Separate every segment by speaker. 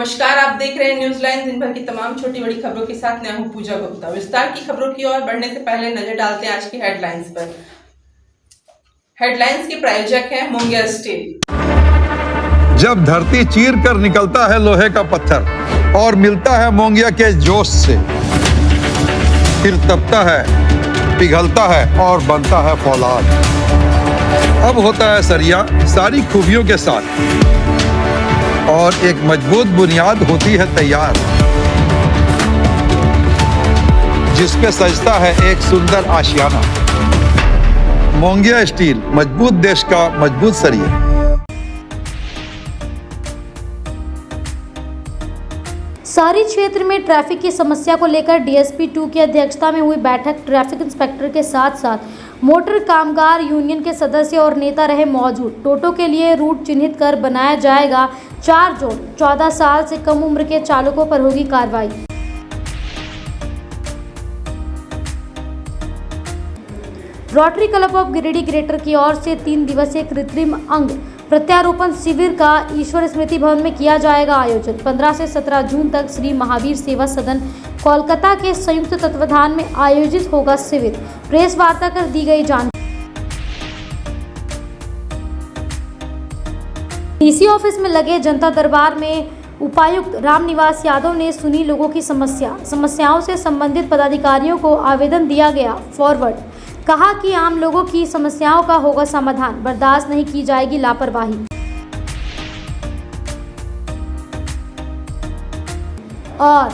Speaker 1: नमस्कार, आप देख रहे हैं न्यूज लाइन। दिन भर की तमाम छोटी बड़ी खबरों के साथ मैं हूं पूजा गुप्ता। विस्तार की खबरों की ओर बढ़ने से पहले नजर डालते हैं आज की हेडलाइंस पर। हेडलाइंस के प्रायोजक हैं मुंगिया स्टील।
Speaker 2: जब धरती चीर कर निकलता है लोहे का पत्थर और मिलता है मोंगिया के जोश से, फिर तपता है, पिघलता है और बनता है फौलाद। अब होता है सरिया सारी खूबियों के साथ और एक मजबूत बुनियाद होती है तैयार, जिस पे सजता है एक सुंदर आशियाना। मोंगिया स्टील, मजबूत देश का मजबूत सरिया।
Speaker 3: शहरी क्षेत्र में ट्रैफिक की समस्या को लेकर डीएसपी 2 की अध्यक्षता में हुई बैठक ट्रैफिक इंस्पेक्टर के साथ साथ मोटर कामगार यूनियन के सदस्य और नेता रहे मौजूद। टोटो के लिए रूट चिन्हित कर बनाया जाएगा 4 जोन। 14 साल से कम उम्र के चालकों पर होगी कार्रवाई। Rotary club of Giridih greater की ओर से 3 दिवसीय कृत्रिम अंग प्रत्यारोपण शिविर का ईश्वर स्मृति भवन में किया जाएगा आयोजन। 15 से 17 जून तक श्री महावीर सेवा सदन कोलकाता के संयुक्त तत्वाधान में आयोजित होगा शिविर। प्रेस वार्ता कर दी गई जानकारी। डीसी ऑफिस में लगे जनता दरबार में उपायुक्त रामनिवास यादव ने सुनी लोगों की समस्याओं से संबंधित पदाधिकारियों को आवेदन दिया गया फॉरवर्ड। कहा कि आम लोगों की समस्याओं का होगा समाधान, बर्दाश्त नहीं की जाएगी लापरवाही। और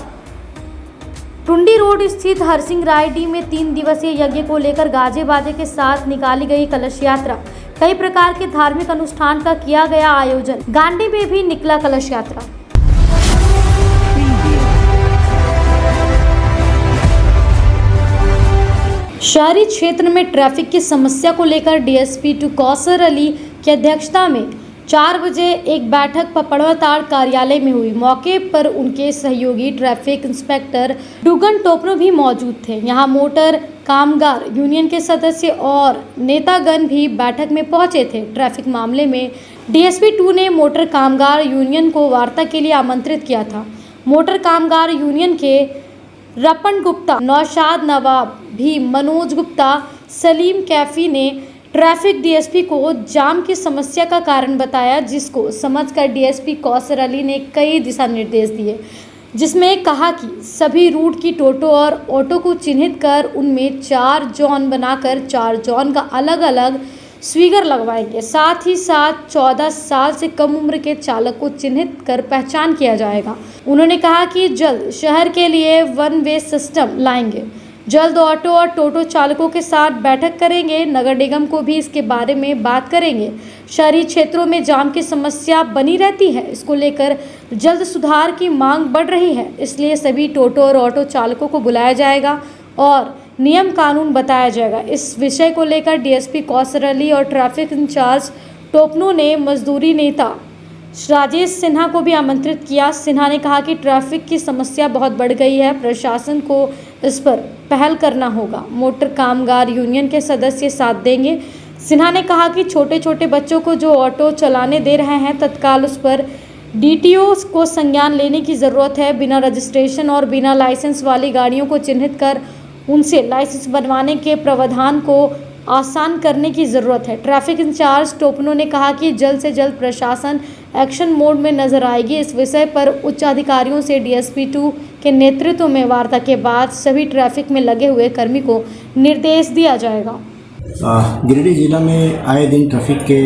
Speaker 3: टुंडी रोड स्थित हरसिंह रायडी में 3 दिवसीय यज्ञ को लेकर गाजे बाजे के साथ निकाली गई कलश यात्रा। कई प्रकार के धार्मिक अनुष्ठान का किया गया आयोजन। गांडी में भी निकला कलश यात्रा। शहरी क्षेत्र में ट्रैफिक की समस्या को लेकर डीएसपी 2 कौसर अली की अध्यक्षता में 4 बजे एक बैठक पपड़वाताड़ कार्यालय में हुई। मौके पर उनके सहयोगी ट्रैफिक इंस्पेक्टर डुगन टोपनो भी मौजूद थे। यहां मोटर कामगार यूनियन के सदस्य और नेतागण भी बैठक में पहुंचे थे। ट्रैफिक मामले में डीएसपी 2 ने मोटर कामगार यूनियन को वार्ता के लिए आमंत्रित किया था। मोटर कामगार यूनियन के रपन गुप्ता, नौशाद नवाब भी, मनोज गुप्ता, सलीम कैफी ने ट्रैफिक डीएसपी को जाम की समस्या का कारण बताया, जिसको समझकर डीएसपी कौसर अली ने कई दिशा निर्देश दिए, जिसमें कहा कि सभी रूट की टोटो और ऑटो को चिन्हित कर उनमें 4 जोन बनाकर 4 जोन का अलग अलग स्वीगर लगवाएंगे। साथ ही साथ 14 साल से कम उम्र के चालक को चिन्हित कर पहचान किया जाएगा। उन्होंने कहा कि जल्द शहर के लिए 1 वे सिस्टम लाएंगे। जल्द ऑटो और टोटो चालकों के साथ बैठक करेंगे। नगर निगम को भी इसके बारे में बात करेंगे। शहरी क्षेत्रों में जाम की समस्या बनी रहती है, इसको लेकर जल्द सुधार की मांग बढ़ रही है। इसलिए सभी टोटो और ऑटो चालकों को बुलाया जाएगा और नियम कानून बताया जाएगा। इस विषय को लेकर डीएसपी कौसर अली और ट्रैफिक इंचार्ज टोपनो ने मजदूरी नेता राजेश सिन्हा को भी आमंत्रित किया। सिन्हा ने कहा कि ट्रैफिक की समस्या बहुत बढ़ गई है, प्रशासन को इस पर पहल करना होगा। मोटर कामगार यूनियन के सदस्य साथ देंगे। सिन्हा ने कहा कि छोटे छोटे बच्चों को जो ऑटो चलाने दे रहे हैं, तत्काल उस पर डीटीओ को संज्ञान लेने की ज़रूरत है। बिना रजिस्ट्रेशन और बिना लाइसेंस वाली गाड़ियों को चिन्हित कर उनसे लाइसेंस बनवाने के प्रावधान को आसान करने की ज़रूरत है। ट्रैफिक इंचार्ज टोपनो ने कहा कि जल्द से जल्द प्रशासन एक्शन मोड में नजर आएगी। इस विषय पर उच्च अधिकारियों से डीएसपी 2 के नेतृत्व में वार्ता के बाद सभी ट्रैफिक में लगे हुए कर्मी को निर्देश दिया जाएगा।
Speaker 4: गिरिडीह जिला में आए दिन ट्रैफिक के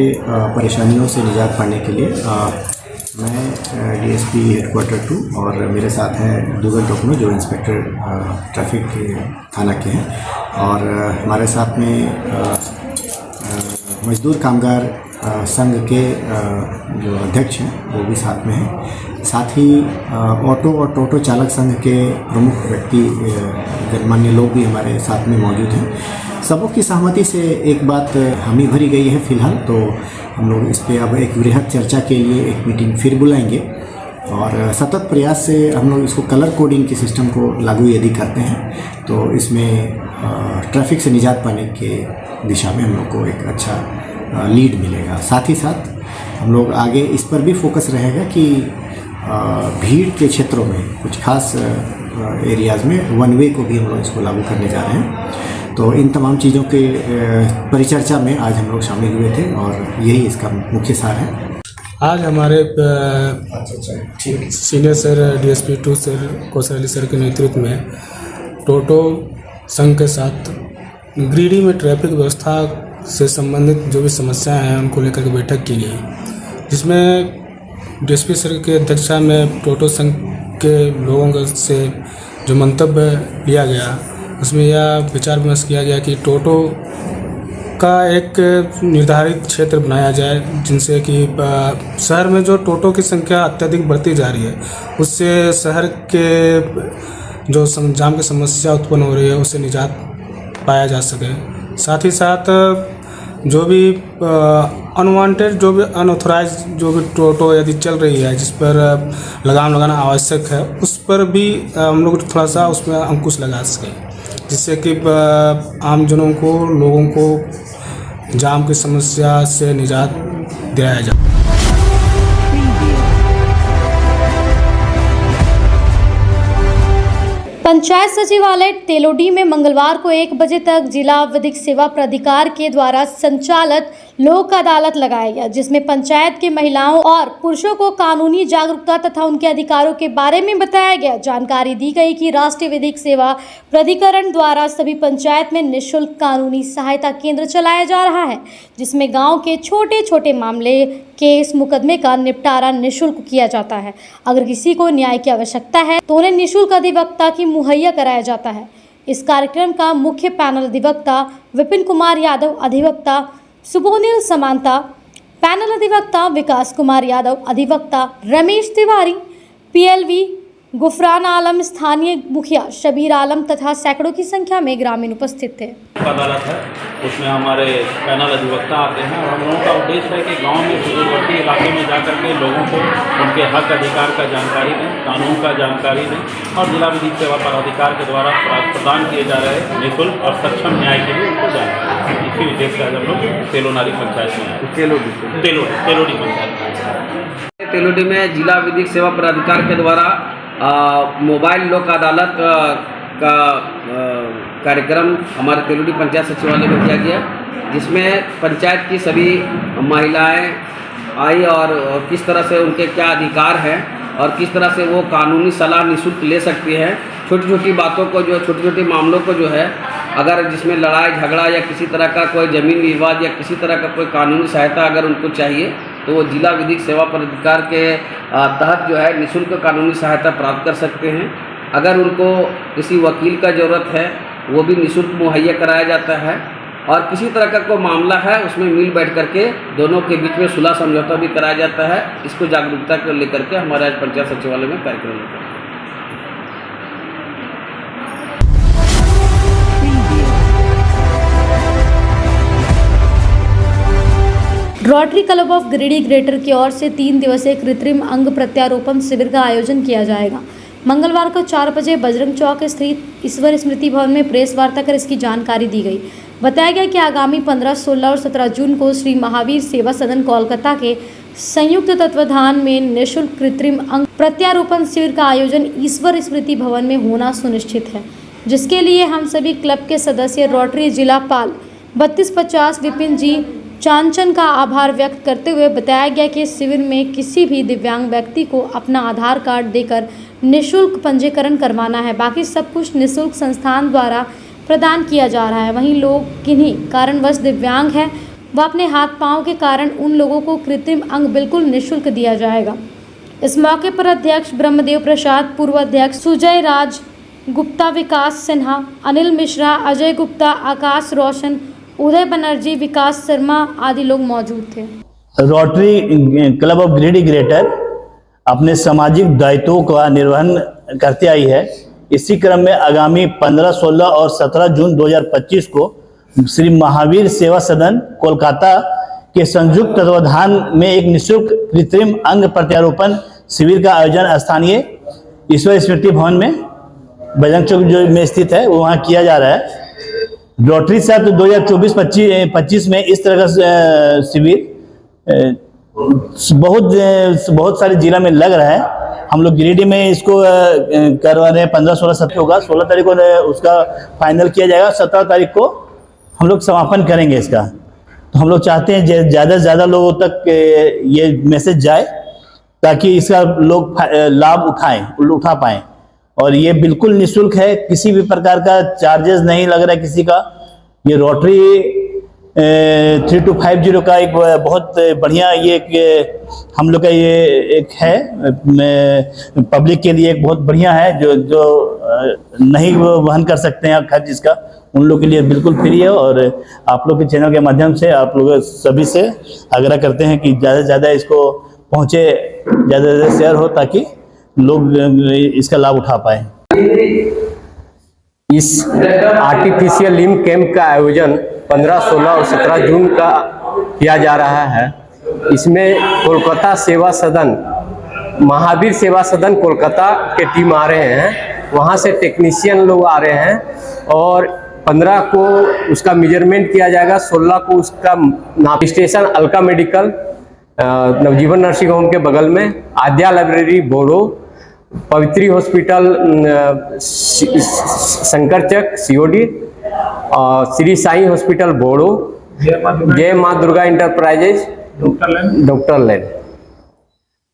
Speaker 4: परेशानियों से निजात पाने के लिए मैं डीएसपी हेडक्वार्टर 2 और मेरे साथ हैं दुगन टोपनो जो इंस्पेक्टर ट्रैफिक के थाना के हैं, और हमारे साथ में मजदूर कामगार संघ के जो अध्यक्ष हैं वो भी साथ में हैं। साथ ही ऑटो और टोटो चालक संघ के प्रमुख व्यक्ति गणमान्य लोग भी हमारे साथ में मौजूद हैं। सबों की सहमति से एक बात हमी भरी गई है फिलहाल, तो हम लोग इस पर अब एक वृहद चर्चा के लिए एक मीटिंग फिर बुलाएंगे और सतत प्रयास से हम लोग इसको कलर कोडिंग के सिस्टम को लागू यदि करते हैं तो इसमें ट्रैफिक से निजात पाने के दिशा में हम लोग को एक अच्छा लीड मिलेगा। साथ ही साथ हम लोग आगे इस पर भी फोकस रहेगा कि भीड़ के क्षेत्रों में कुछ खास एरियाज़ में वन वे को भी हम लोग इसको लागू करने जा रहे हैं। तो इन तमाम चीज़ों के परिचर्चा में आज हम लोग शामिल हुए थे और यही इसका मुख्य सार है।
Speaker 5: आज हमारे सीनियर सर DSP 2 सर कौशल अली सर के नेतृत्व में टोटो संघ के साथ गिरिडीह में ट्रैफिक व्यवस्था से संबंधित जो भी समस्याएं हैं उनको लेकर के बैठक की गई, जिसमें DSP सर की अध्यक्षता में टोटो संघ के लोगों से जो मंतव्य लिया गया उसमें यह विचार विमर्श किया गया कि टोटो का एक निर्धारित क्षेत्र बनाया जाए, जिनसे कि शहर में जो टोटो की संख्या अत्यधिक बढ़ती जा रही है उससे शहर के जो जाम की समस्या उत्पन्न हो रही है उससे निजात पाया जा सके। साथ ही साथ जो भी अनवांटेड जो भी अनऑथराइज जो भी टोटो यदि चल रही है जिस पर लगाम लगाना आवश्यक है उस पर भी हम लोग थोड़ा सा उसमें अंकुश लगा सकें, जिससे कि आमजनों को लोगों को जाम की समस्या से निजात दिलाया जाए।
Speaker 3: पंचायत सचिवालय तेलोडी में मंगलवार को 1 बजे तक जिला विधिक सेवा प्राधिकार के द्वारा संचालित लोक अदालत लगाया गया, जिसमें पंचायत के महिलाओं और पुरुषों को कानूनी जागरूकता तथा उनके अधिकारों के बारे में बताया गया। जानकारी दी गई कि राष्ट्रीय विधिक सेवा प्राधिकरण द्वारा सभी पंचायत में निःशुल्क कानूनी सहायता केंद्र चलाया जा रहा है, जिसमें गाँव के छोटे छोटे मामले केस मुकदमे का निपटारा निःशुल्क किया जाता है। अगर किसी को न्याय की आवश्यकता है तो उन्हें निःशुल्क अधिवक्ता की मुहैया कराया जाता है। इस कार्यक्रम का मुख्य पैनल अधिवक्ता विपिन कुमार यादव, अधिवक्ता सुबोनिल समांता, पैनल अधिवक्ता विकास कुमार यादव, अधिवक्ता रमेश तिवारी, PLV गुफरान आलम, स्थानीय मुखिया शबीर आलम तथा सैकड़ों की संख्या में ग्रामीण उपस्थित थे।
Speaker 6: अदालत है उसमें हमारे पैनल अधिवक्ता आते हैं और हम लोगों का उद्देश्य है कि गांव में सुदूरवर्ती इलाके में जाकर के लोगों को उनके हक अधिकार का जानकारी दें, कानून का जानकारी दें और जिला विधिक सेवा प्राधिकार के द्वारा प्रदान किए जा रहे निःशुल्क और सक्षम न्याय के लिए उनको जानकारी। इसी उद्देश्य से हम लोग तेलोनारी पंचायत में आए। तेलोडी पंचायत
Speaker 7: तेलोडी में जिला विधिक सेवा प्राधिकार के द्वारा मोबाइल लोक अदालत का कार्यक्रम हमारे तेलोडी पंचायत सचिवालय में किया गया, जिसमें पंचायत की सभी महिलाएं आई और किस तरह से उनके क्या अधिकार हैं और किस तरह से वो कानूनी सलाह निःशुल्क ले सकती हैं। छोटी छोटी बातों को जो छोटे छोटे मामलों को जो है अगर जिसमें लड़ाई झगड़ा या किसी तरह का कोई ज़मीन विवाद या किसी तरह का कोई कानूनी सहायता अगर उनको चाहिए तो वो जिला विधिक सेवा प्राधिकार के तहत जो है निःशुल्क कानूनी सहायता प्राप्त कर सकते हैं। अगर उनको किसी वकील का ज़रूरत है वो भी निःशुल्क मुहैया कराया जाता है और किसी तरह का कोई मामला है उसमें मिल बैठ करके दोनों के बीच में सुलह समझौता भी कराया जाता है। इसको जागरूकता को लेकर के हमारे आज पंचायत सचिवालय में कार्यक्रम होता है।
Speaker 3: Rotary club of Giridih greater की ओर से 3 दिवसीय कृत्रिम अंग प्रत्यारोपण शिविर का आयोजन किया जाएगा। मंगलवार को 4 बजे बजरंग चौक स्थित ईश्वर स्मृति भवन में प्रेस वार्ता कर इसकी जानकारी दी गई। बताया गया कि आगामी 15, 16 और 17 जून को श्री महावीर सेवा सदन कोलकाता के संयुक्त तत्वाधान में निःशुल्क कृत्रिम अंग प्रत्यारोपण शिविर का आयोजन ईश्वर स्मृति भवन में होना सुनिश्चित है, जिसके लिए हम सभी क्लब के सदस्य रोटरी जिला पाल 3250 विपिन जी चांचन का आभार व्यक्त करते हुए बताया गया कि इस शिविर में किसी भी दिव्यांग व्यक्ति को अपना आधार कार्ड देकर निःशुल्क पंजीकरण करवाना है। बाकी सब कुछ निःशुल्क संस्थान द्वारा प्रदान किया जा रहा है। वहीं लोग किन्हीं कारणवश दिव्यांग हैं व अपने हाथ पांव के कारण उन लोगों को कृत्रिम अंग बिल्कुल निःशुल्क दिया जाएगा। इस मौके पर अध्यक्ष ब्रह्मदेव प्रसाद, पूर्व अध्यक्ष सुजय राज गुप्ता, विकास सिन्हा, अनिल मिश्रा, अजय गुप्ता, आकाश रोशन, उदय बनर्जी, विकास शर्मा आदि लोग मौजूद थे।
Speaker 8: Rotary club of Giridih greater अपने सामाजिक दायित्वों का निर्वहन करते आई है। इसी क्रम में आगामी 15, 16 और 17 जून 2025 को श्री महावीर सेवा सदन कोलकाता के संयुक्त तत्वाधान में एक निःशुल्क कृत्रिम अंग प्रत्यारोपण शिविर का आयोजन स्थानीय ईश्वर स्मृति भवन में बजरंग चौक जो में स्थित है वहाँ किया जा रहा है। रोटरी साथ 2024-25 में इस तरह का शिविर बहुत सारे जिला में लग रहा है। हम लोग गिरिडीह में इसको करवा रहे हैं। 15, 16, 17 होगा। 16 तारीख को उसका फाइनल किया जाएगा। 17 तारीख को हम लोग समापन करेंगे इसका। तो हम लोग चाहते हैं ज़्यादा से ज़्यादा लोगों तक ये मैसेज जाए ताकि इसका लोग लाभ उठा पाएँ। और ये बिल्कुल निःशुल्क है, किसी भी प्रकार का चार्जेस नहीं लग रहा है किसी का। ये रोटरी 3250 का एक बहुत बढ़िया ये एक हम लोग का ये एक है पब्लिक के लिए एक बहुत बढ़िया है जो नहीं वहन कर सकते हैं खर्च इसका, उन लोग के लिए बिल्कुल फ्री है। और आप लोग के चैनल के माध्यम से आप लोग सभी से आग्रह करते हैं कि ज़्यादा से ज़्यादा इसको पहुँचे, ज़्यादा से ज़्यादा शेयर हो ताकि लोग इसका लाभ उठा पाए।
Speaker 9: इस आर्टिफिशियल लिम्ब कैंप का आयोजन 15, 16 और 17 जून का किया जा रहा है। इसमें कोलकाता सेवा सदन, महावीर सेवा सदन कोलकाता के टीम आ रहे हैं, वहाँ से टेक्नीशियन लोग आ रहे हैं। और 15 को उसका मेजरमेंट किया जाएगा, 16 को उसका नाप station Alka medical Navjivan nursing home के बगल में, Adya library Boro, Pavitri hospital Shankarchak COD, Shri Sai hospital Boro, Jai Maa Durga enterprises doctor land,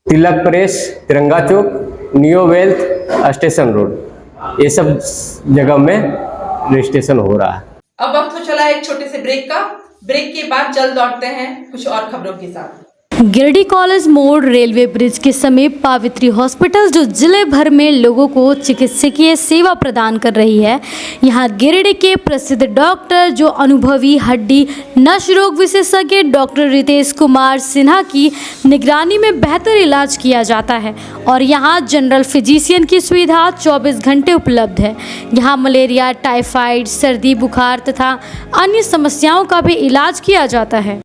Speaker 9: Tilak press Tiranga Chowk, neo wealth station road, ये सब जगह में रजिस्ट्रेशन हो रहा है।
Speaker 1: अब वक्त हो चला एक छोटे से ब्रेक का। ब्रेक के बाद जल्द लौटते हैं कुछ और खबरों के साथ।
Speaker 3: गिरिडीह कॉलेज मोड़ रेलवे ब्रिज के समीप पावित्री हॉस्पिटल जो जिले भर में लोगों को चिकित्सकीय सेवा प्रदान कर रही है, यहां गिरिडीह के प्रसिद्ध डॉक्टर जो अनुभवी हड्डी नस रोग विशेषज्ञ डॉक्टर रितेश कुमार सिन्हा की निगरानी में बेहतर इलाज किया जाता है। और यहां जनरल फिजिशियन की सुविधा 24 घंटे उपलब्ध है। यहां मलेरिया, टाइफाइड, सर्दी, बुखार तथा अन्य समस्याओं का भी इलाज किया जाता है।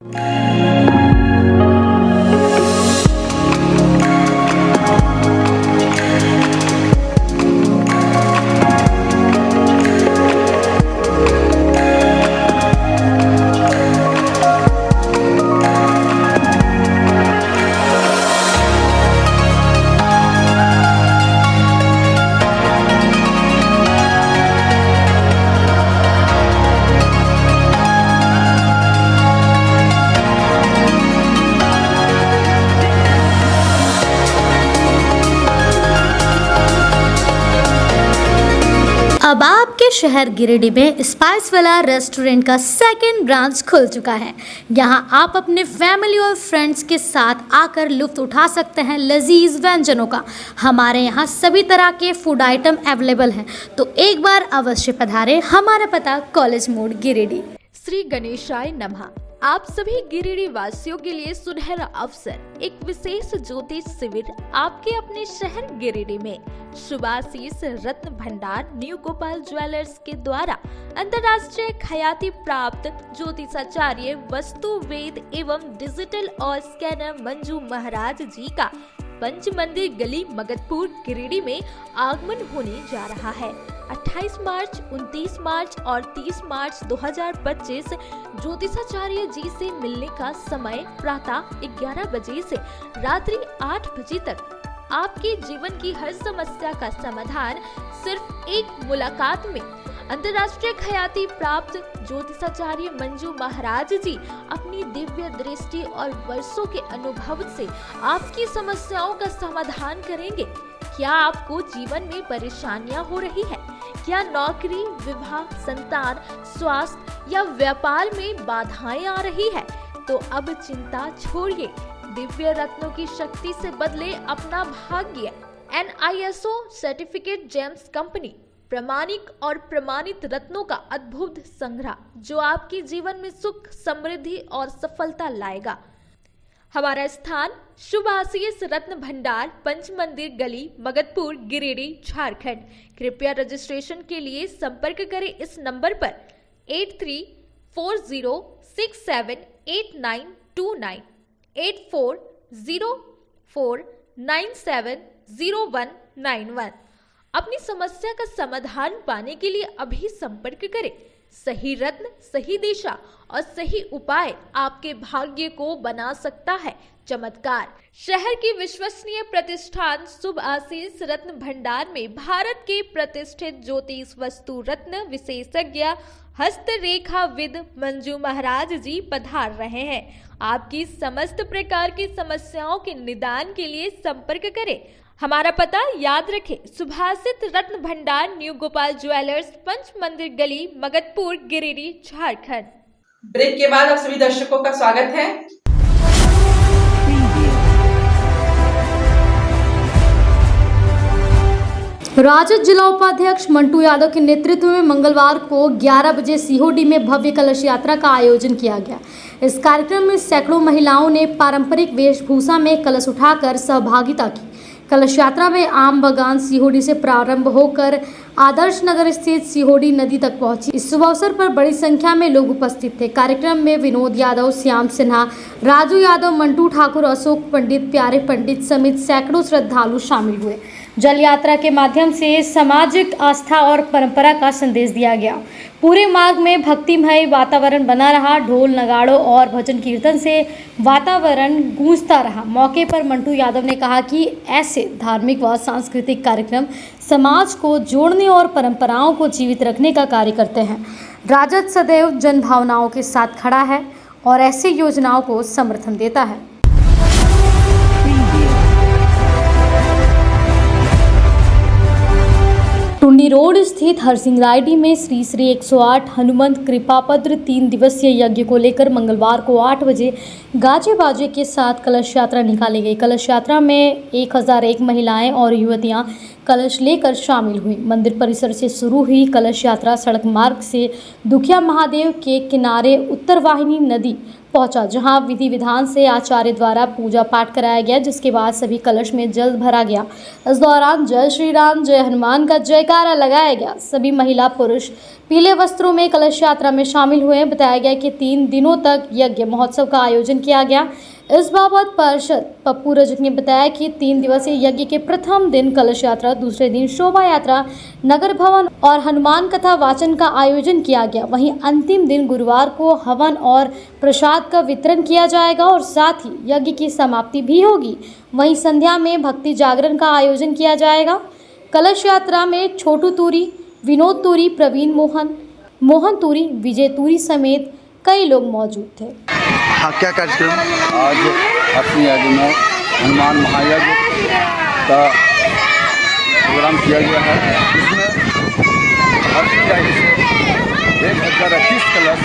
Speaker 3: अब आपके शहर गिरिडीह में स्पाइस वाला रेस्टोरेंट का सेकंड ब्रांच खुल चुका है। यहां आप अपने फैमिली और फ्रेंड्स के साथ आकर लुत्फ उठा सकते हैं लजीज व्यंजनों का। हमारे यहां सभी तरह के फूड आइटम अवेलेबल हैं, तो एक बार अवश्य पधारें। हमारा पता कॉलेज मोड़ गिरिडीह।
Speaker 10: श्री गणेशाय नमः। आप सभी गिरिडीह वासियों के लिए सुनहरा अवसर, एक विशेष ज्योतिष शिविर आपके अपने शहर गिरिडीह में शुभाशीष रत्न भंडार न्यू गोपाल ज्वेलर्स के द्वारा अंतर्राष्ट्रीय ख्याति प्राप्त ज्योतिषाचार्य वस्तु वेद एवं डिजिटल और स्कैनर मंजू महाराज जी का पंच मंदिर गली मगधपुर गिरिडीह में आगमन होने जा रहा है। 28 मार्च, 29 मार्च और 30 मार्च 2025 ज्योतिषाचार्य जी से मिलने का समय प्रातः 11 बजे से रात्रि 8 बजे तक। आपके जीवन की हर समस्या का समाधान सिर्फ एक मुलाकात में। अंतर्राष्ट्रीय ख्याति प्राप्त ज्योतिषाचार्य मंजू महाराज जी अपनी दिव्य दृष्टि और वर्षों के अनुभव से आपकी समस्याओं का समाधान करेंगे। क्या आपको जीवन में परेशानियां हो रही है? क्या नौकरी, विवाह, संतान, स्वास्थ्य या व्यापार में बाधाएं आ रही है? तो अब चिंता छोड़िए, दिव्य रत्नों की शक्ति से बदले अपना भाग्य। NISO सर्टिफिकेट जेम्स कंपनी प्रामाणिक और प्रमाणित रत्नों का अद्भुत संग्रह जो आपके जीवन में सुख, समृद्धि और सफलता लाएगा। हमारा स्थान शुभाशीष रत्न भंडार, पंच मंदिर गली, मगधपुर, गिरिडीह, झारखंड। कृपया रजिस्ट्रेशन के लिए संपर्क करें इस नंबर पर 8340678929 8404970191। अपनी समस्या का समाधान पाने के लिए अभी संपर्क करें सही रत्न, सही दिशा और सही उपाय आपके भाग्य को बना सकता है चमत्कार। शहर की विश्वसनीय प्रतिष्ठान शुभ आशीष रत्न भंडार में भारत के प्रतिष्ठित ज्योतिष वस्तु रत्न विशेषज्ञ हस्तरेखाविद मंजू महाराज जी पधार रहे हैं। आपकी समस्त प्रकार की समस्याओं के निदान के लिए संपर्क करें। हमारा पता याद रखें, सुभाषित रत्न भंडार, न्यू गोपाल ज्वेलर्स, पंच मंदिर गली, मगधपुर, गिरिडीह, झारखंड।
Speaker 1: ब्रेक के बाद आप सभी दर्शकों का स्वागत है।
Speaker 3: राजद जिला उपाध्यक्ष मंटू यादव के नेतृत्व में मंगलवार को 11 बजे सीहोडी में भव्य कलश यात्रा का आयोजन किया गया। इस कार्यक्रम में सैकड़ों महिलाओं ने पारंपरिक वेशभूषा में कलश उठाकर सहभागिता की। कलश यात्रा में आम बगान सीहोडी से प्रारंभ होकर आदर्श नगर स्थित सीहोडी नदी तक पहुंची। इस शुभ अवसर पर बड़ी संख्या में लोग उपस्थित थे। कार्यक्रम में विनोद यादव, श्याम सिन्हा, राजू यादव, मंटू ठाकुर, अशोक पंडित, प्यारे पंडित समेत सैकड़ों श्रद्धालु शामिल हुए। जल यात्रा के माध्यम से सामाजिक आस्था और परंपरा का संदेश दिया गया। पूरे मार्ग में भक्तिमय वातावरण बना रहा। ढोल, नगाड़ों और भजन कीर्तन से वातावरण गूंजता रहा। मौके पर मंटू यादव ने कहा कि ऐसे धार्मिक व सांस्कृतिक कार्यक्रम समाज को जोड़ने और परंपराओं को जीवित रखने का कार्य करते हैं। राजद सदैव जन भावनाओं के साथ खड़ा है और ऐसी योजनाओं को समर्थन देता है। टुंडी रोड स्थित हरसिंगरायडी में श्री श्री 108 हनुमंत कृपापद्र 3 दिवसीय यज्ञ को लेकर मंगलवार को 8 बजे गाजे बाजे के साथ कलश यात्रा निकाली गई। कलश यात्रा में 1001 महिलाएं और युवतियां कलश लेकर शामिल हुई। मंदिर परिसर से शुरू हुई कलश यात्रा सड़क मार्ग से दुखिया महादेव के किनारे उत्तरवाहिनी नदी पहुंचा, जहां विधि विधान से आचार्य द्वारा पूजा पाठ कराया गया, जिसके बाद सभी कलश में जल भरा गया। इस दौरान जय श्री राम, जय हनुमान का जयकारा लगाया गया। सभी महिला पुरुष पीले वस्त्रों में कलश यात्रा में शामिल हुए। बताया गया कि 3 दिनों तक यज्ञ महोत्सव का आयोजन किया गया। इस बाबत पार्षद पप्पू रजक ने बताया कि 3 दिवसीय यज्ञ के प्रथम दिन कलश यात्रा, दूसरे दिन शोभा यात्रा, नगर भवन और हनुमान कथा वाचन का आयोजन किया गया। वहीं अंतिम दिन गुरुवार को हवन और प्रसाद का वितरण किया जाएगा और साथ ही यज्ञ की समाप्ति भी होगी। वहीं संध्या में भक्ति जागरण का आयोजन किया जाएगा। कलश यात्रा में छोटू तूरी, विनोद तूरी, प्रवीण मोहन तूरी, विजय तूरी समेत कई लोग मौजूद थे।
Speaker 2: हाँ, क्या कार्यक्रम?
Speaker 11: आज अपनी याद में हनुमान महायज्ञ का प्रोग्राम किया गया है। इसमें अपनी याद से 1021 कलश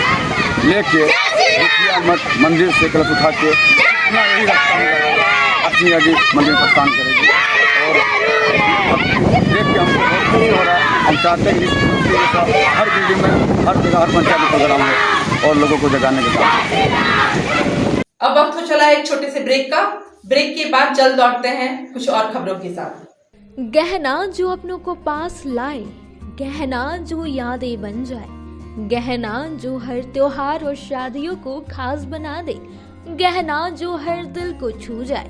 Speaker 11: लेके दुखिया मठ मंदिर से कलश उठा के अपना यही रास्ता अपनी याद मंदिर प्रस्थान करेगी। और देख के हमको बहुत खुशी हो रहा है। हम चाहते हैं कि हर बिल्डिंग में, हर जगह, हर पंचायत में प्रोग्राम हो और लोगों को जगाने के काम।
Speaker 1: अब वक्त हो चला एक छोटे से ब्रेक का। ब्रेक के बाद जल्द लौटते हैं कुछ और खबरों के साथ।
Speaker 10: गहना जो अपनों को पास लाए, गहना जो यादें बन जाए, गहना जो हर त्योहार और शादियों को खास बना दे, गहना जो हर दिल को छू जाए।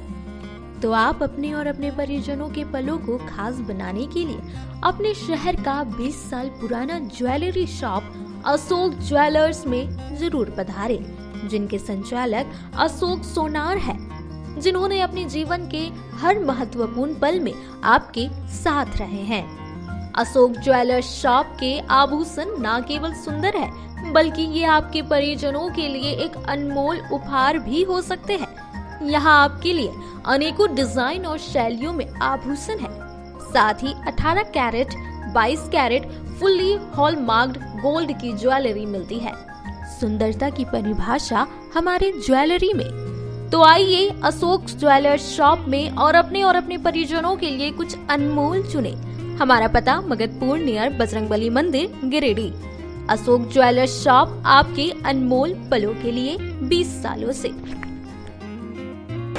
Speaker 10: तो आप अपने और अपने परिजनों के पलों को खास बनाने के लिए अपने शहर का 20 साल पुराना ज्वेलरी शॉप अशोक ज्वेलर्स में जरूर पधारें, जिनके संचालक अशोक सोनार है, जिन्होंने अपने जीवन के हर महत्वपूर्ण पल में आपके साथ रहे हैं। अशोक ज्वेलर्स शॉप के आभूषण न केवल सुंदर है, बल्कि ये आपके परिजनों के लिए एक अनमोल उपहार भी हो सकते हैं। यहाँ आपके लिए अनेकों डिजाइन और शैलियों में आभूषण है। साथ ही 18 कैरेट, 22 कैरेट फुल्ली हॉलमार्क्ड गोल्ड की ज्वेलरी मिलती है। सुंदरता की परिभाषा हमारे ज्वेलरी में। तो आइए अशोक ज्वेलर्स शॉप में और अपने परिजनों के लिए कुछ अनमोल चुने। हमारा पता मगधपुर नियर बजरंगबली मंदिर, गिरिडीह। अशोक ज्वेलर्स शॉप आपके अनमोल पलों के लिए 20 सालों से।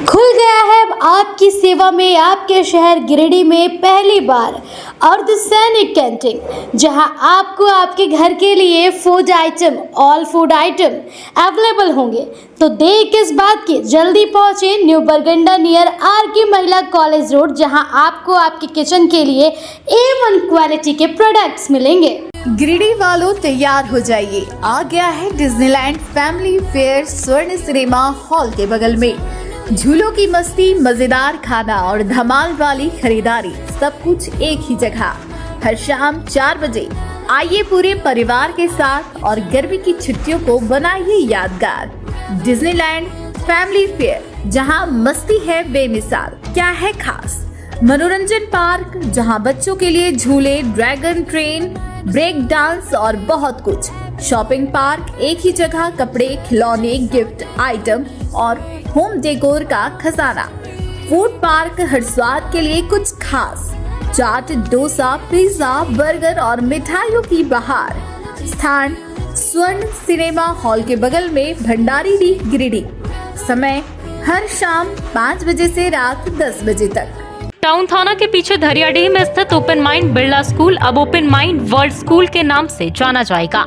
Speaker 3: खुल गया है आपकी सेवा में आपके शहर गिरिडीह में पहली बार अर्धसैनिक कैंटीन, जहां आपको आपके घर के लिए food item, all food item available होंगे। तो देर किस बात की, जल्दी पहुंचे न्यू बरगंडा नियर आर.के. महिला कॉलेज रोड, जहां आपको आपके किचन के लिए A1 क्वालिटी के प्रोडक्ट्स मिलेंगे।
Speaker 12: गिरिडीह वालों तैयार हो जाइए, आ गया है डिज्नीलैंड फैमिली फेयर स्वर्ण सिनेमा हॉल के बगल में। झूलों की मस्ती, मजेदार खाना और धमाल वाली खरीदारी, सब कुछ एक ही जगह। हर शाम 4 बजे आइए पूरे परिवार के साथ और गर्मी की छुट्टियों को बनाइए यादगार। डिज्नीलैंड फैमिली फेयर, जहां मस्ती है बेमिसाल। क्या है खास? मनोरंजन पार्क, जहां बच्चों के लिए झूले, ड्रैगन ट्रेन, ब्रेक डांस और बहुत कुछ। शॉपिंग पार्क, एक ही जगह कपड़े, खिलौने, गिफ्ट आइटम और होम डेकोर का खजाना। फूड पार्क, हर स्वाद के लिए कुछ खास। चाट, डोसा, पिज्जा, बर्गर और मिठाइयों की बहार। स्थान स्वर्ण सिनेमा हॉल के बगल में, भंडारीडीह, गिरिडीह। समय हर शाम 5 बजे से रात 10 बजे तक।
Speaker 13: टाउन थाना के पीछे धरियाडीह में स्थित ओपन माइंड बिरला स्कूल अब ओपन माइंड वर्ल्ड स्कूल के नाम से जाना जाएगा।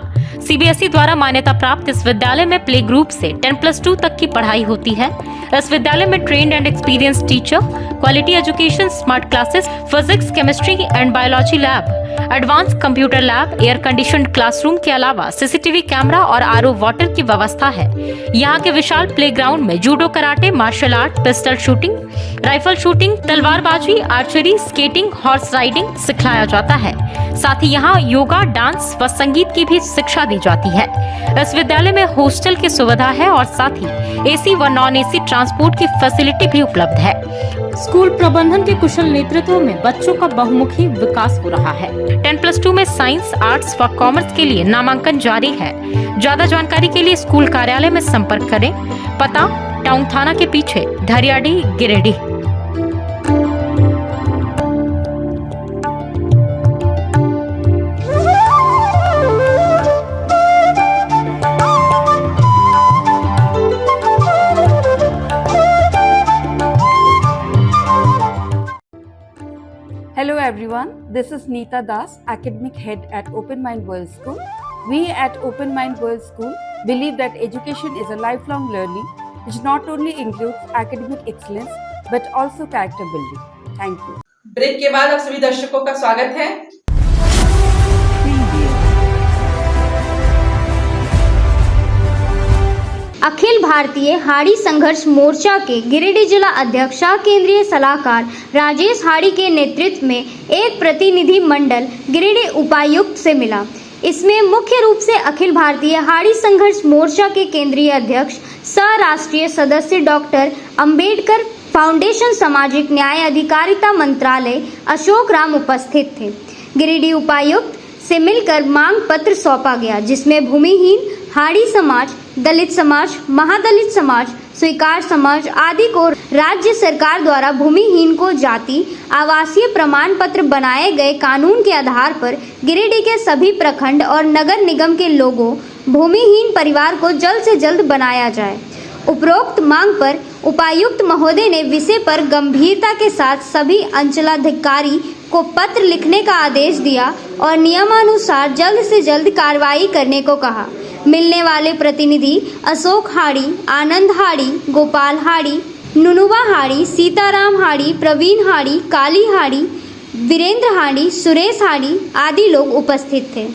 Speaker 13: सीबीएसई द्वारा मान्यता प्राप्त इस विद्यालय में प्ले ग्रुप से 10+2 तक की पढ़ाई होती है। इस विद्यालय में trained and experience teacher, quality education, smart classes, physics, chemistry and biology lab, advance computer lab, air conditioned classroom के अलावा सीसीटीवी कैमरा और आरओ वाटर की व्यवस्था है। यहाँ के विशाल प्लेग्राउंड में judo, karate, martial art, pistol shooting, rifle shooting, तलवारबाजी, आर्चरी, स्केटिंग, हॉर्स राइडिंग सिखलाया जाता है। साथ ही यहाँ योगा, डांस व संगीत की भी शिक्षा दी जाती है। इस विद्यालय में हॉस्टल की सुविधा है और साथ ही एसी व नॉन एसी ट्रांसपोर्ट की फैसिलिटी भी उपलब्ध है। स्कूल प्रबंधन के कुशल नेतृत्व में बच्चों का बहुमुखी विकास हो रहा है। 10+2 में साइंस, आर्ट्स व कॉमर्स के लिए नामांकन जारी है। ज्यादा जानकारी के लिए स्कूल कार्यालय में संपर्क करें। पता टाउन थाना के पीछे, धरियाडीह, Giridih.
Speaker 14: Hello everyone, this is Neeta Das, Academic Head at Open Mind World School. We at Open Mind World School believe that education is a lifelong learning which not only includes academic excellence but also character building. Thank you.
Speaker 1: Break के बाद आप सभी दर्शकों का स्वागत है।
Speaker 3: अखिल भारतीय हाड़ी संघर्ष मोर्चा के गिरिडीह जिला अध्यक्ष केंद्रीय सलाहकार राजेश हाड़ी के नेतृत्व में एक प्रतिनिधि मंडल गिरिडीह उपायुक्त से मिला। इसमें मुख्य रूप से अखिल भारतीय हाड़ी संघर्ष मोर्चा के केंद्रीय अध्यक्ष सह राष्ट्रीय सदस्य डॉक्टर अंबेडकर फाउंडेशन सामाजिक न्याय अधिकारिता मंत्रालय अशोक राम उपस्थित थे। गिरिडीह उपायुक्त से मिलकर मांग पत्र सौंपा गया, जिसमें भूमिहीन, हाड़ी समाज, दलित समाज, महादलित समाज, स्वीकार समाज आदि को राज्य सरकार द्वारा भूमिहीन को जाति आवासीय प्रमाण पत्र बनाए गए कानून के आधार पर गिरिडीह के सभी प्रखंड और नगर निगम के लोगों भूमिहीन परिवार को जल्द से जल्द बनाया जाए। उपरोक्त मांग पर उपायुक्त महोदय ने विषय पर गंभीरता के साथ सभी अंचलाधिकारी को पत्र लिखने का आदेश दिया और नियमानुसार जल्द से जल्द कार्रवाई करने को कहा। मिलने वाले प्रतिनिधि अशोक हाड़ी, आनंद हाड़ी, गोपाल हाड़ी, नुनुवा हाड़ी, सीताराम हाड़ी, प्रवीण हाड़ी, काली हाड़ी, वीरेंद्र हाड़ी, सुरेश हाड़ी आदि लोग उपस्थित थे।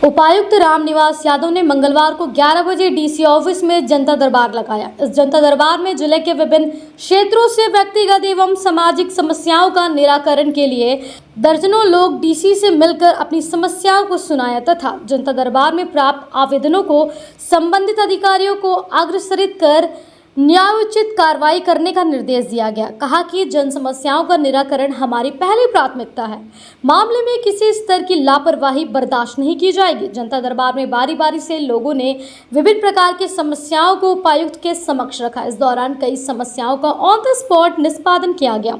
Speaker 3: उपायुक्त रामनिवास यादव ने मंगलवार को 11 बजे डीसी ऑफिस में जनता दरबार लगाया। इस जनता दरबार में जिले के विभिन्न क्षेत्रों से व्यक्तिगत एवं सामाजिक समस्याओं का निराकरण के लिए दर्जनों लोग डीसी से मिलकर अपनी समस्याओं को सुनाया तथा जनता दरबार में प्राप्त आवेदनों को संबंधित अधिकारियों को अग्रसरित कर न्यायोचित कार्रवाई करने का निर्देश दिया गया। कहा कि जन समस्याओं का निराकरण हमारी पहली प्राथमिकता है। मामले में किसी स्तर की लापरवाही बर्दाश्त नहीं की जाएगी। जनता दरबार में बारी बारी से लोगों ने विभिन्न प्रकार की समस्याओं को उपायुक्त के समक्ष रखा। इस दौरान कई समस्याओं का ऑन द स्पॉट निष्पादन किया गया।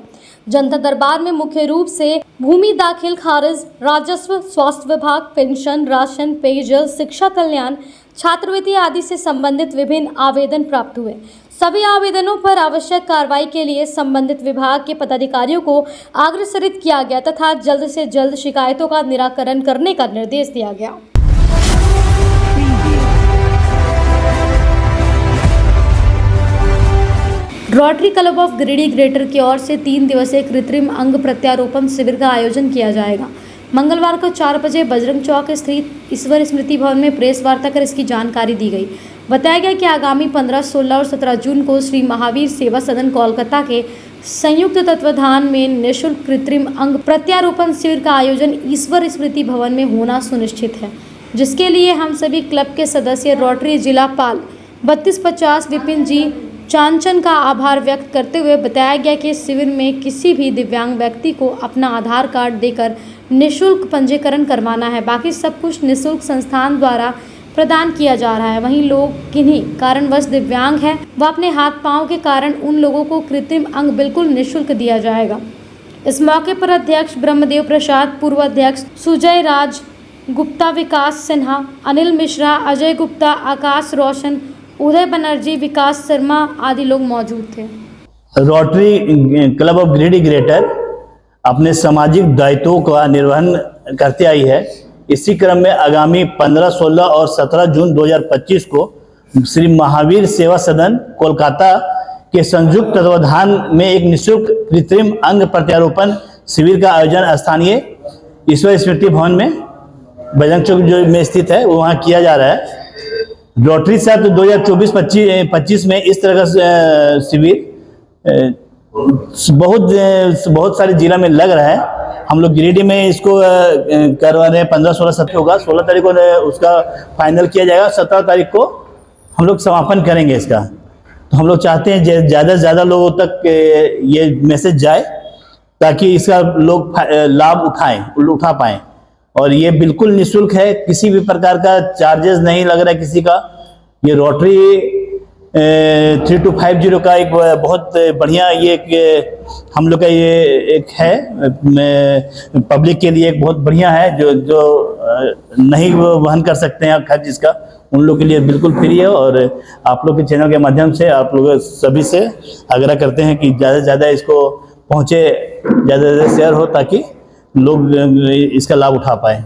Speaker 3: जनता दरबार में मुख्य रूप से भूमि दाखिल खारिज, राजस्व, स्वास्थ्य विभाग, पेंशन, राशन, पेयजल, शिक्षा कल्याण, छात्रवृत्ति आदि से संबंधित विभिन्न आवेदन प्राप्त हुए। सभी आवेदनों पर आवश्यक कार्रवाई के लिए संबंधित विभाग के पदाधिकारियों को अग्रसरित किया गया तथा जल्द से जल्द शिकायतों का निराकरण करने का निर्देश दिया गया। Rotary club of Giridih greater की ओर से 3 दिवसीय कृत्रिम अंग प्रत्यारोपण शिविर का आयोजन किया जाएगा। मंगलवार को 4 बजे बजरंग चौक स्थित ईश्वर स्मृति भवन में प्रेस वार्ता कर इसकी जानकारी दी गई। बताया गया कि आगामी 15, 16 और 17 जून को श्री महावीर सेवा सदन कोलकाता के संयुक्त तत्वाधान में निःशुल्क कृत्रिम अंग प्रत्यारोपण शिविर का आयोजन ईश्वर स्मृति भवन में होना सुनिश्चित है, जिसके लिए हम सभी क्लब के सदस्य रोटरी जिला पाल 3250 विपिन जी चांचन का आभार व्यक्त करते हुए बताया गया कि इस शिविर में किसी भी दिव्यांग व्यक्ति को अपना आधार कार्ड देकर निःशुल्क पंजीकरण करवाना है। बाकी सब कुछ निःशुल्क संस्थान द्वारा प्रदान किया जा रहा है। वहीं लोग किन्हीं कारणवश दिव्यांग हैं व अपने हाथ पांव के कारण उन लोगों को कृत्रिम अंग बिल्कुल निःशुल्क दिया जाएगा। इस मौके पर अध्यक्ष ब्रह्मदेव प्रसाद, पूर्व अध्यक्ष सुजय राज गुप्ता, विकास सिन्हा, अनिल मिश्रा, अजय गुप्ता, आकाश रोशन, उदय बनर्जी, विकास शर्मा आदि लोग मौजूद थे।
Speaker 8: Rotary club of Giridih greater अपने सामाजिक दायित्वों का निर्वहन करते आई है। इसी क्रम में आगामी 15, 16 और 17 जून 2025 को श्री महावीर सेवा सदन कोलकाता के संयुक्त तत्वाधान में एक निःशुल्क कृत्रिम अंग प्रत्यारोपण शिविर का आयोजन स्थानीय ईश्वर स्मृति भवन में बजरंग चौक जो में स्थित है वहाँ किया जा रहा है। रोटरी साथ 2024-25 में इस तरह का शिविर बहुत सारे जिला में लग रहा है। हम लोग गिरिडीह में इसको करवा रहे हैं। 15, 16, 17 होगा। 16 तारीख को उसका फाइनल किया जाएगा। 17 तारीख को हम लोग समापन करेंगे इसका। तो हम लोग चाहते हैं ज़्यादा से ज़्यादा लोगों तक ये मैसेज जाए ताकि इसका लोग लाभ उठा पाएँ। और ये बिल्कुल निःशुल्क है, किसी भी प्रकार का चार्जेस नहीं लग रहा है किसी का। ये रोटरी 3250 का एक बहुत बढ़िया ये हम लोग का ये एक है पब्लिक के लिए एक बहुत बढ़िया है जो नहीं वहन कर सकते हैं खर्च इसका, उन लोग के लिए बिल्कुल फ्री है। और आप लोग के चैनल के माध्यम से आप लोग सभी से आग्रह करते हैं कि ज़्यादा से ज़्यादा इसको पहुँचे, ज़्यादा से ज़्यादा शेयर हो ताकि लोग इसका लाभ उठा पाए।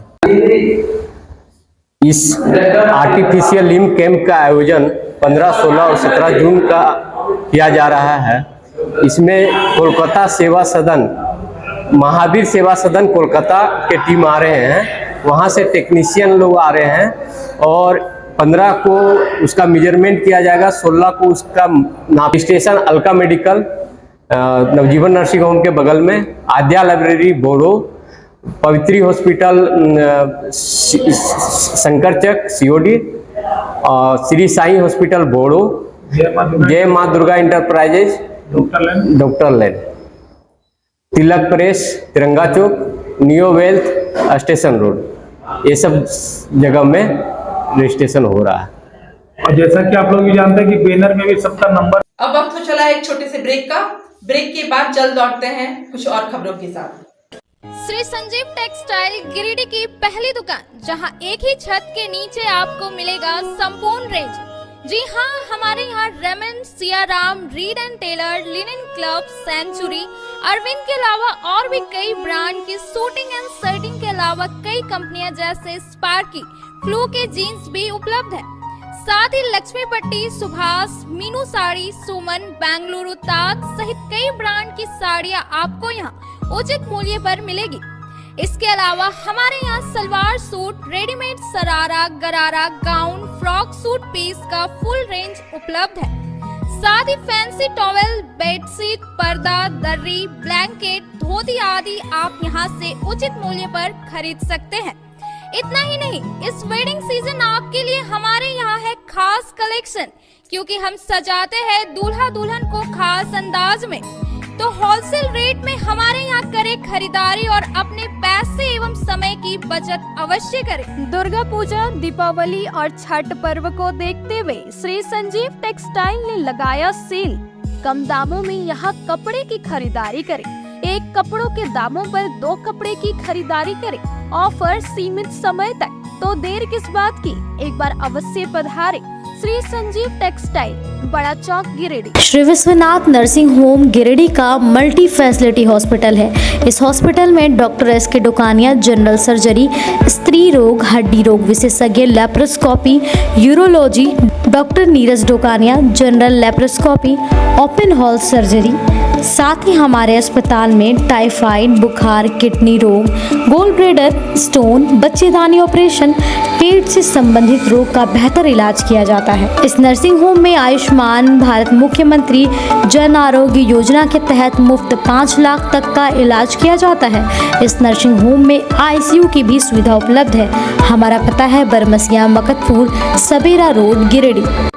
Speaker 9: इस आर्टिफिशियल लिम्ब कैंप का आयोजन 15, 16 और 17 जून का किया जा रहा है। इसमें कोलकाता सेवा सदन, महावीर सेवा सदन कोलकाता के टीम आ रहे हैं, वहाँ से टेक्नीशियन लोग आ रहे हैं और 15 को उसका मेजरमेंट किया जाएगा, 16 को उसका नाप station Alka medical Navjivan nursing home के बगल में, Adya library Boro, Pavitri hospital Shankarchak COD, Shri Sai hospital Boro, Jai Maa Durga enterprises doctor land, Tilak press Tiranga Chowk, neo wealth station road, ये सब जगह में रजिस्ट्रेशन हो रहा है।
Speaker 15: और जैसा कि आप लोग भी जानते हैं कि बैनर में भी सबका नंबर।
Speaker 1: अब वक्त हो चला है एक छोटे से ब्रेक का। ब्रेक के बाद जल्द लौटते हैं कुछ और खबरों के साथ।
Speaker 10: श्री संजीव टेक्सटाइल गिरिडीह की पहली दुकान, जहां एक ही छत के नीचे आपको मिलेगा संपूर्ण रेंज। जी हाँ, हमारे यहाँ Raymond, Siyaram, Reid and Taylor, Linen Club, Century, Arvind के अलावा और भी कई ब्रांड की सूटिंग एंड शर्टिंग के अलावा कई कंपनियां जैसे स्पार्की, फ्लू के जीन्स भी उपलब्ध है। साथ ही लक्ष्मी पट्टी, सुभाष, मीनू साड़ी, सुमन, बेंगलुरु ताज सहित कई ब्रांड की साड़ियां आपको यहाँ उचित मूल्य पर मिलेगी। इसके अलावा हमारे यहाँ सलवार सूट, रेडीमेड सरारा, गरारा, गाउन, फ्रॉक सूट पीस का फुल रेंज उपलब्ध है। साथ ही फैंसी टॉवेल, बेडशीट, पर्दा, दर्री, ब्लैंकेट, धोती आदि आप यहाँ से उचित मूल्य पर खरीद सकते हैं। इतना ही नहीं, इस वेडिंग सीजन आपके लिए हमारे यहाँ है खास कलेक्शन, क्योंकि हम सजाते हैं दूल्हा दुल्हन को खास अंदाज में। तो होलसेल रेट में हमारे यहाँ करें खरीदारी और अपने पैसे एवं समय की बचत अवश्य करें।
Speaker 16: दुर्गा पूजा, दीपावली और छठ पर्व को देखते हुए श्री संजीव टेक्सटाइल ने लगाया सेल। कम दामों में यहाँ कपड़े की खरीदारी करें। एक कपड़ों के दामों पर 2 कपड़े की खरीदारी करें। ऑफर सीमित समय तक, तो देर किस बात की, एक बार अवश्य पधारें। श्री संजीव टेक्सटाइल, बड़ा चौक, गिरिडीह।
Speaker 3: श्री विश्वनाथ नर्सिंग होम गिरिडीह का मल्टी फैसिलिटी हॉस्पिटल है। इस हॉस्पिटल में doctor S K. Dokania general surgery, स्त्री रोग, हड्डी रोग विशेषज्ञ, laparoscopy, urology, doctor Neeraj Dokania general laparoscopy, open hall surgery. साथ ही हमारे अस्पताल में टाइफाइड, बुखार, किडनी रोग, गोल ब्लैडर, स्टोन, बच्चेदानी ऑपरेशन, पेट से संबंधित रोग का बेहतर इलाज किया जाता है। इस नर्सिंग होम में आयुष्मान भारत मुख्यमंत्री जन आरोग्य योजना के तहत मुफ्त 5 लाख तक का इलाज किया जाता है। इस नर्सिंग होम में ICU की भी सुविधा उपलब्ध है। हमारा पता है बरमसिया मकतपुर, सबेरा रोड, गिरिडीह।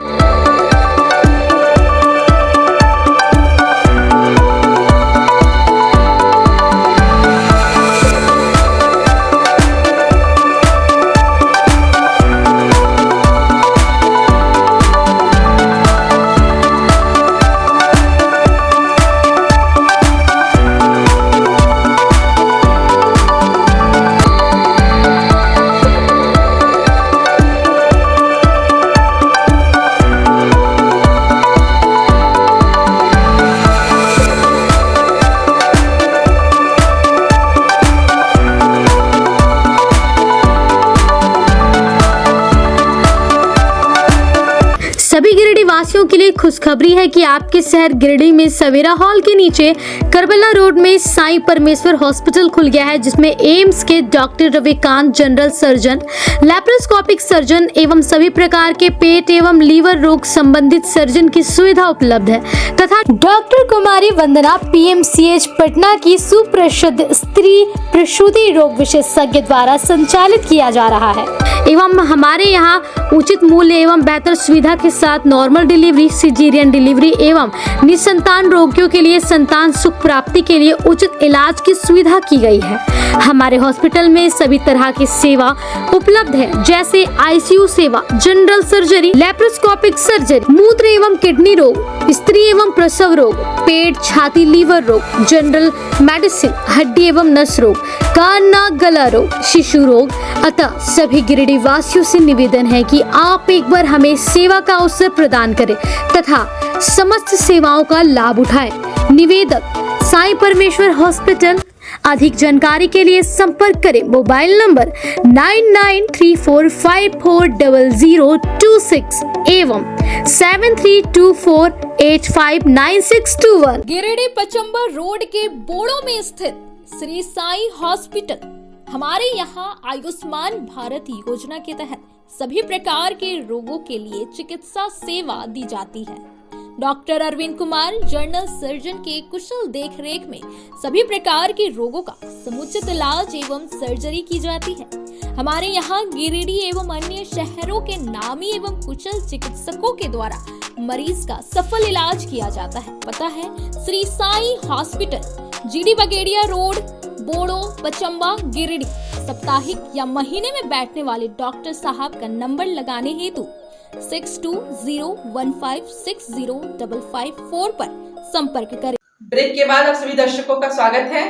Speaker 3: सभी गिरिडीह वासियों के लिए खुशखबरी है कि आपके शहर गिरिडीह में सवेरा हॉल के नीचे करबला रोड में साईं परमेश्वर हॉस्पिटल खुल गया है, जिसमें एम्स के doctor Ravikant general surgeon, laparoscopic surgeon एवं सभी प्रकार के पेट एवं लीवर रोग संबंधित सर्जन की सुविधा उपलब्ध है तथा डॉक्टर कुमारी वंदना PMCH पटना की सुप्रसिद्ध स्त्री प्रसूति रोग विशेषज्ञ द्वारा संचालित किया जा रहा है एवं हमारे यहाँ उचित मूल्य एवं बेहतर सुविधा के साथ नॉर्मल डिलीवरी, सिजेरियन डिलीवरी एवं निसंतान रोगियों के लिए संतान सुख प्राप्ति के लिए उचित इलाज की सुविधा की गई है। हमारे हॉस्पिटल में सभी तरह की सेवा उपलब्ध है, जैसे ICU सेवा, जनरल सर्जरी, लैप्रोस्कोपिक सर्जरी, मूत्र एवं किडनी रोग, स्त्री एवं प्रसव रोग, पेट, छाती, लीवर रोग, जनरल मेडिसिन, हड्डी एवं नस रोग, कान, नाक, गला रोग, शिशु रोग। अतः सभी गिरिडीह वासियों से निवेदन है कि आप एक बार हमें सेवा का अवसर प्रदान करें तथा समस्त सेवाओं का लाभ उठाएं। निवेदक साईं परमेश्वर हॉस्पिटल। अधिक जानकारी के लिए संपर्क करें मोबाइल नंबर 9934540026 एवं 7324859621।
Speaker 10: गिरिडीह पचंबर रोड के बोड़ो में स्थित श्री साईं हॉस्पिटल। हमारे यहाँ आयुष्मान भारत योजना के तहत सभी प्रकार के रोगों के लिए चिकित्सा सेवा दी जाती है। Doctor Arvind Kumar general surgeon के कुशल देखरेख में सभी प्रकार के रोगों का समुचित इलाज एवं सर्जरी की जाती है। हमारे यहाँ गिरिडीह एवं अन्य शहरों के नामी एवं कुशल चिकित्सकों के द्वारा मरीज का सफल इलाज किया जाता है। पता है Shri Sai hospital, GD Bagedia road, Boro, Pachamba, Giridih. साप्ताहिक या महीने में बैठने वाले डॉक्टर साहब का नंबर लगाने हेतु 6201560554 पर संपर्क करें।
Speaker 1: ब्रेक के बाद आप सभी दर्शकों का स्वागत है।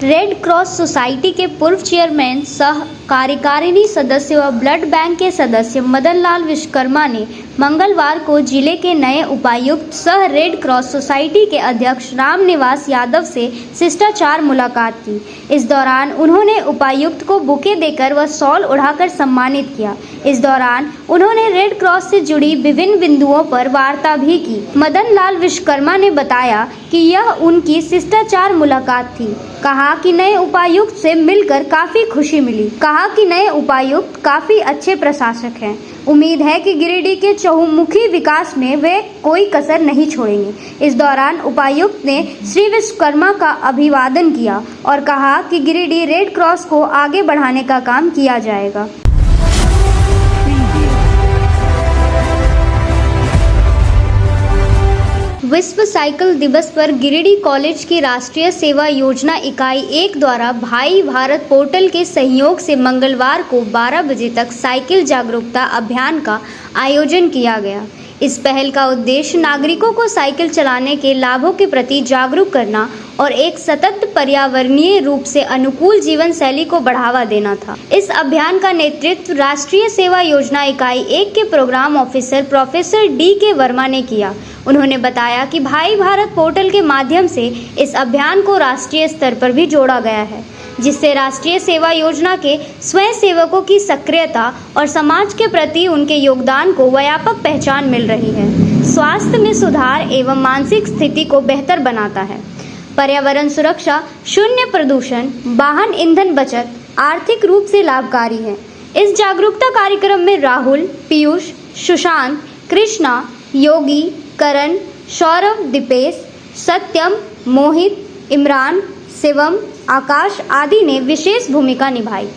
Speaker 17: रेड क्रॉस सोसाइटी के पूर्व चेयरमैन सह कार्यकारिणी सदस्य व ब्लड बैंक के सदस्य मदन लाल विश्वकर्मा ने मंगलवार को जिले के नए उपायुक्त सह रेड क्रॉस सोसाइटी के अध्यक्ष रामनिवास यादव से शिष्टाचार मुलाकात की। इस दौरान उन्होंने उपायुक्त को बुके देकर व शॉल उड़ाकर सम्मानित किया। इस दौरान उन्होंने रेड क्रॉस से जुड़ी विभिन्न बिंदुओं पर वार्ता भी की। मदन लाल विश्वकर्मा ने बताया कि यह उनकी शिष्टाचार मुलाकात थी। कहा कि नए उपायुक्त से मिलकर काफी खुशी मिली। कहा कि नए उपायुक्त काफी अच्छे प्रशासक हैं। उम्मीद है कि गिरिडीह के चहुमुखी विकास में वे कोई कसर नहीं छोड़ेंगे। इस दौरान उपायुक्त ने श्री विश्वकर्मा का अभिवादन किया और कहा कि गिरिडीह रेड क्रॉस को आगे बढ़ाने का काम किया जाएगा। विश्व साइकिल दिवस पर गिरिडीह कॉलेज की राष्ट्रीय सेवा योजना इकाई 1 द्वारा भाई भारत पोर्टल के सहयोग से मंगलवार को 12 बजे तक साइकिल जागरूकता अभियान का आयोजन किया गया। इस पहल का उद्देश्य नागरिकों को साइकिल चलाने के लाभों के प्रति जागरूक करना और एक सतत पर्यावरणीय रूप से अनुकूल जीवन शैली को बढ़ावा देना था। इस अभियान का नेतृत्व राष्ट्रीय सेवा योजना इकाई 1 के programme officer professor D.K. Verma ने किया। उन्होंने बताया कि भाई भारत पोर्टल के माध्यम से इस अभियान को राष्ट्रीय स्तर पर भी जोड़ा गया है। जिससे राष्ट्रीय सेवा योजना के स्वयं सेवकों की सक्रियता और समाज के प्रति उनके योगदान को व्यापक पहचान मिल रही है। स्वास्थ्य में सुधार एवं मानसिक स्थिति को बेहतर बनाता है। पर्यावरण सुरक्षा, शून्य प्रदूषण, वाहन ईंधन बचत आर्थिक रूप से लाभकारी है। इस जागरूकता कार्यक्रम में राहुल, पीयूष, सुशांत, कृष्णा, योगी, करण, सौरभ, दीपेश, सत्यम, मोहित, इमरान, शिवम, आकाश आदि ने विशेष भूमिका निभाई।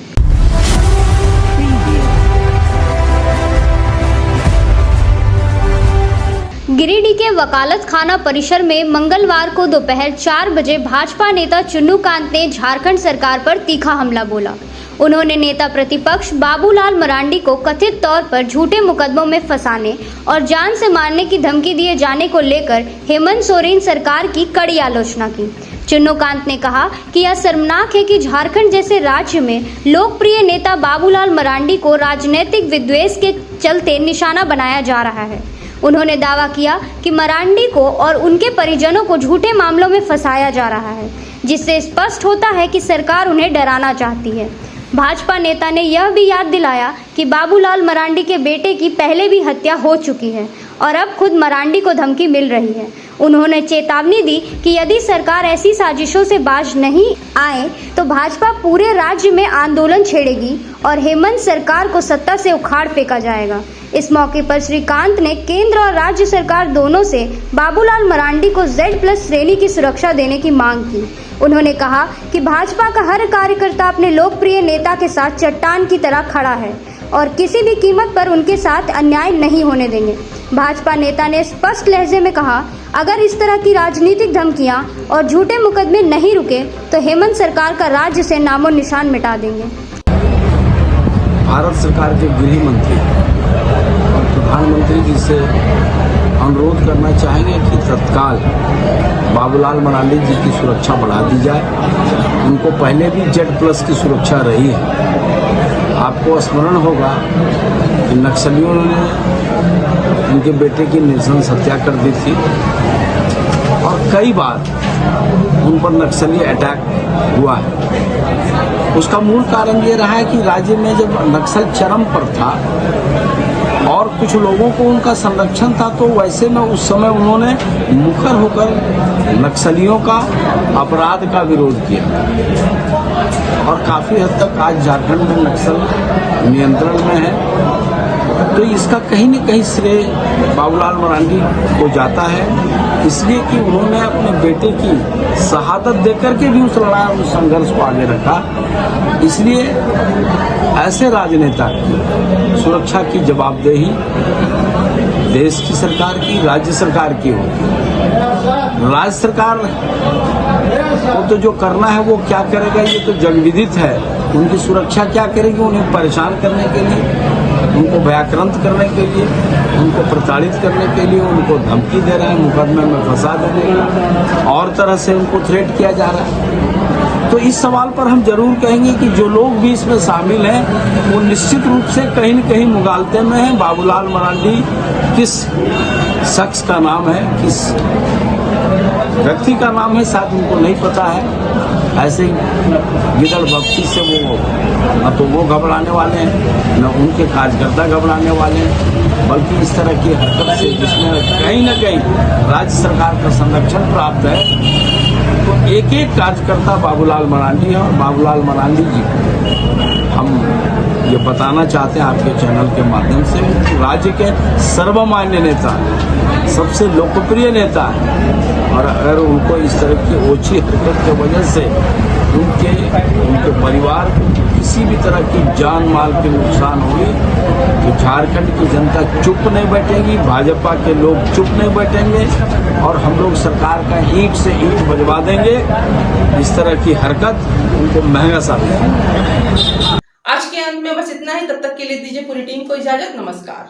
Speaker 17: गिरिडीह के वकालत खाना परिसर में मंगलवार को दोपहर 4 बजे भाजपा नेता चुन्नूकांत ने झारखंड सरकार पर तीखा हमला बोला। उन्होंने नेता प्रतिपक्ष बाबूलाल मरांडी को कथित तौर पर झूठे मुकदमों में फंसाने और जान से मारने की धमकी दिए जाने को लेकर हेमंत सोरेन सरकार की कड़ी आलोचना की। चुन्नूकांत ने कहा कि यह शर्मनाक है कि झारखंड जैसे राज्य में लोकप्रिय नेता बाबूलाल मरांडी को राजनीतिक विद्वेष के चलते निशाना बनाया जा रहा है। उन्होंने दावा किया कि मरांडी को और उनके परिजनों को झूठे मामलों में फंसाया जा रहा है, जिससे स्पष्ट होता है कि सरकार उन्हें डराना चाहती है। भाजपा नेता ने यह भी याद दिलाया कि बाबूलाल मरांडी के बेटे की पहले भी हत्या हो चुकी है और अब खुद मरांडी को धमकी मिल रही है। उन्होंने चेतावनी दी कि यदि सरकार ऐसी साजिशों से बाज नहीं आए तो भाजपा पूरे राज्य में आंदोलन छेड़ेगी और हेमंत सरकार को सत्ता से उखाड़ फेंका जाएगा। इस मौके पर श्रीकांत ने केंद्र और राज्य सरकार दोनों से बाबूलाल मरांडी को Z+ श्रेणी की सुरक्षा देने की मांग की। उन्होंने कहा कि भाजपा का हर कार्यकर्ता अपने लोकप्रिय नेता के साथ चट्टान की तरह खड़ा है और किसी भी कीमत पर उनके साथ अन्याय नहीं होने देंगे। भाजपा नेता ने स्पष्ट लहजे में कहा, अगर इस तरह की राजनीतिक धमकियां और झूठे मुकदमे नहीं रुके तो हेमंत सरकार का राज्य से नामो निशान मिटा देंगे।
Speaker 18: भारत सरकार के गृह मंत्री और प्रधानमंत्री जी से अनुरोध करना चाहेंगे कि तत्काल बाबूलाल मरांडी जी की सुरक्षा बढ़ा दी जाए। उनको पहले भी Z+ की सुरक्षा रही है। आपको स्मरण होगा कि नक्सलियों ने उनके बेटे की नृशंस हत्या कर दी थी और कई बार उन पर नक्सली अटैक हुआ है। उसका मूल कारण ये रहा है कि राज्य में जब नक्सल चरम पर था और कुछ लोगों को उनका संरक्षण था, तो वैसे में उस समय उन्होंने मुखर होकर नक्सलियों का अपराध का विरोध किया और काफ़ी हद तक आज झारखंड में नक्सल नियंत्रण में है। तो इसका कहीं न कहीं श्रेय बाबूलाल मरांडी को जाता है, इसलिए कि उन्होंने अपने बेटे की शहादत देकर के भी उस लड़ाई उस संघर्ष को आगे रखा। इसलिए ऐसे राजनेता की सुरक्षा की जवाबदेही देश की सरकार की, राज्य सरकार की होगी। राज्य सरकार को तो जो करना है वो क्या करेगा ये तो जगविदित है। उनकी सुरक्षा क्या करेगी? उन्हें परेशान करने के लिए, उनको भयाक्रांत करने के लिए, उनको प्रताड़ित करने के लिए उनको धमकी दे रहे हैं, मुकदमे में फंसा देने के और तरह से उनको थ्रेट किया जा रहा है। तो इस सवाल पर हम जरूर कहेंगे कि जो लोग भी इसमें शामिल हैं वो निश्चित रूप से कहीं न कहीं मुगालते में हैं। बाबूलाल मरांडी किस शख्स का नाम है, किस व्यक्ति का नाम है, शायद उनको नहीं पता है। ऐसे गिदड़ बख्शी से वो न तो वो घबराने वाले हैं, न उनके कार्यकर्ता घबराने वाले हैं, बल्कि इस तरह की हरकत से जिसमें कहीं न कहीं राज्य सरकार का संरक्षण प्राप्त है, तो एक एक कार्यकर्ता बाबूलाल मरांडी है। और बाबूलाल मरांडी जी हम ये बताना चाहते हैं आपके चैनल के माध्यम से, राज्य के सर्वमान्य नेता, सबसे लोकप्रिय नेता है। और अगर उनको इस तरह की ओछी हरकत की वजह से उनके परिवार को किसी भी तरह की जान माल के नुकसान हुई तो झारखंड की जनता चुप नहीं बैठेगी, भाजपा के लोग चुप नहीं बैठेंगे और हम लोग सरकार का ईंट से ईंट बजवा देंगे। इस तरह की हरकत उनको महंगा साबित है।
Speaker 1: आज के अंत में बस इतना ही। तब तक के लिए दीजिए पूरी टीम को इजाजत। नमस्कार।